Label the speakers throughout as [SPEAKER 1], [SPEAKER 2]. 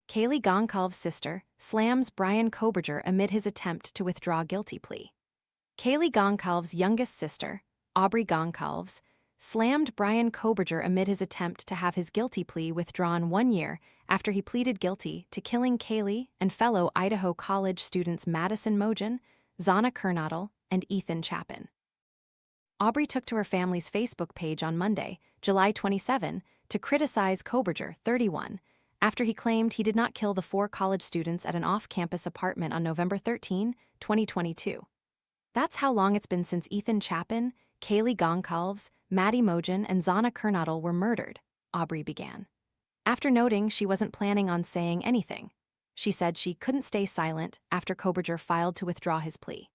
[SPEAKER 1] Kaylee Goncalves' sister slams Bryan Kohberger amid his attempt to withdraw guilty plea. Kaylee Goncalves' youngest sister, Aubrey Goncalves, slammed Bryan Kohberger amid his attempt to have his guilty plea withdrawn 1 year after he pleaded guilty to killing Kaylee and fellow Idaho College students Madison Mogen, Zana Kernodle, and Ethan Chapin. Aubrey took to her family's Facebook page on Monday, July 27, to criticize Kohberger, 31, after he claimed he did not kill the 4 college students at an off-campus apartment on November 13, 2022. That's how long it's been since Ethan Chapin, Kaylee Goncalves, Maddie Mogen, and Zana Kernodle were murdered, Aubrey began. After noting she wasn't planning on saying anything, she said she couldn't stay silent after Kohberger filed to withdraw his plea.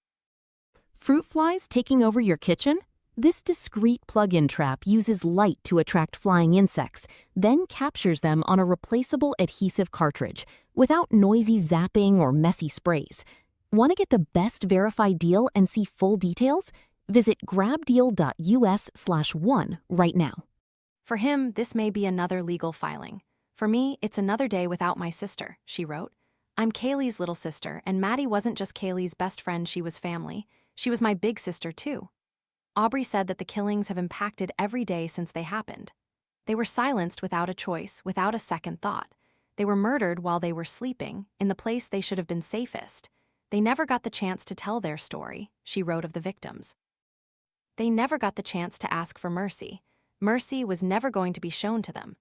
[SPEAKER 2] Fruit flies taking over your kitchen? This discreet plug-in trap uses light to attract flying insects, then captures them on a replaceable adhesive cartridge, without noisy zapping or messy sprays. Want to get the best verified deal and see full details? Visit grabdeal.us/1 right now.
[SPEAKER 1] For him, this may be another legal filing. For me, it's another day without my sister, she wrote. I'm Kaylee's little sister, and Maddie wasn't just Kaylee's best friend, she was family. She was my big sister, too. Aubrey said that the killings have impacted every day since they happened. They were silenced without a choice, without a second thought. They were murdered while they were sleeping, in the place they should have been safest. They never got the chance to tell their story, she wrote of the victims. They never got the chance to ask for mercy. Mercy was never going to be shown to them.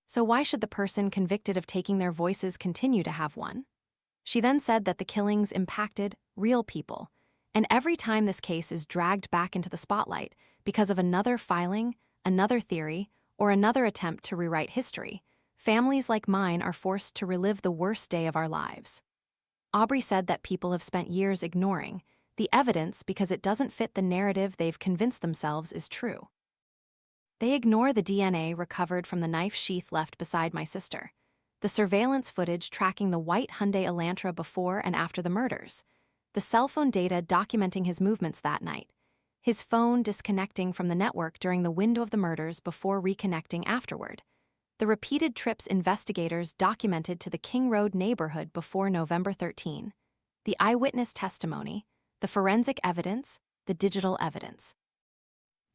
[SPEAKER 1] So why should the person convicted of taking their voices continue to have one? She then said that the killings impacted real people, and every time this case is dragged back into the spotlight because of another filing, another theory, or another attempt to rewrite history, families like mine are forced to relive the worst day of our lives. Aubrey said that people have spent years ignoring the evidence because it doesn't fit the narrative they've convinced themselves is true. They ignore the DNA recovered from the knife sheath left beside my sister, the surveillance footage tracking the white Hyundai Elantra before and after the murders, the cell phone data documenting his movements that night, his phone disconnecting from the network during the window of the murders before reconnecting afterward, the repeated trips investigators documented to the King Road neighborhood before November 13, the eyewitness testimony, the forensic evidence, the digital evidence,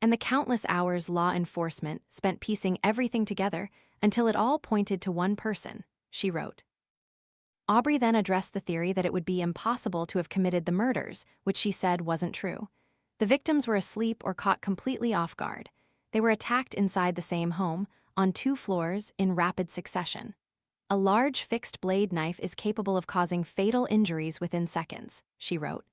[SPEAKER 1] and the countless hours law enforcement spent piecing everything together until it all pointed to one person, she wrote. Aubrey then addressed the theory that it would be impossible to have committed the murders, which she said wasn't true. The victims were asleep or caught completely off guard. They were attacked inside the same home, on 2 floors, in rapid succession. A large fixed-blade knife is capable of causing fatal injuries within seconds, she wrote.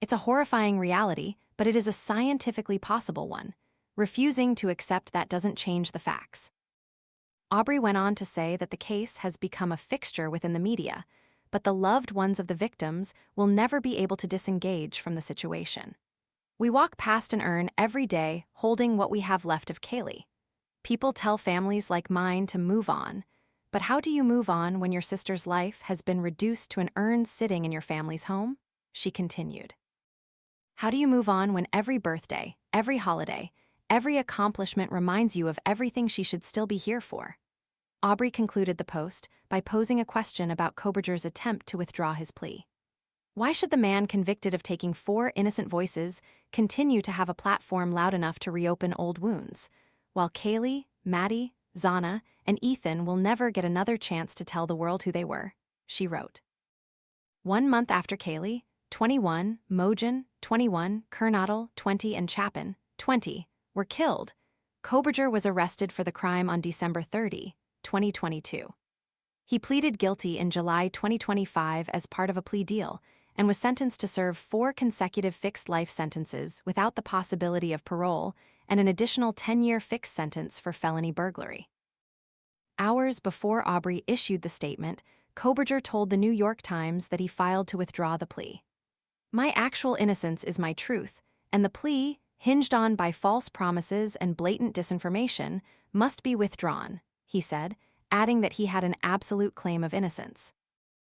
[SPEAKER 1] It's a horrifying reality, but it is a scientifically possible one. Refusing to accept that doesn't change the facts. Aubrey went on to say that the case has become a fixture within the media, but the loved ones of the victims will never be able to disengage from the situation. We walk past an urn every day holding what we have left of Kaylee. People tell families like mine to move on, but how do you move on when your sister's life has been reduced to an urn sitting in your family's home? She continued. How do you move on when every birthday, every holiday, every accomplishment reminds you of everything she should still be here for? Aubrey concluded the post by posing a question about Kohberger's attempt to withdraw his plea. Why should the man convicted of taking 4 innocent voices continue to have a platform loud enough to reopen old wounds, while Kaylee, Maddie, Zana, and Ethan will never get another chance to tell the world who they were? She wrote. 1 month after Kaylee, 21, Mogen, 21, Kernodle, 20, and Chapin, 20, were killed, Kohberger was arrested for the crime on December 30, 2022. He pleaded guilty in July 2025 as part of a plea deal and was sentenced to serve 4 consecutive fixed life sentences without the possibility of parole and an additional 10-year fixed sentence for felony burglary. Hours before Aubrey issued the statement, Kohberger told the New York Times that he filed to withdraw the plea. My actual innocence is my truth, and the plea, hinged on by false promises and blatant disinformation, must be withdrawn, he said, adding that he had an absolute claim of innocence.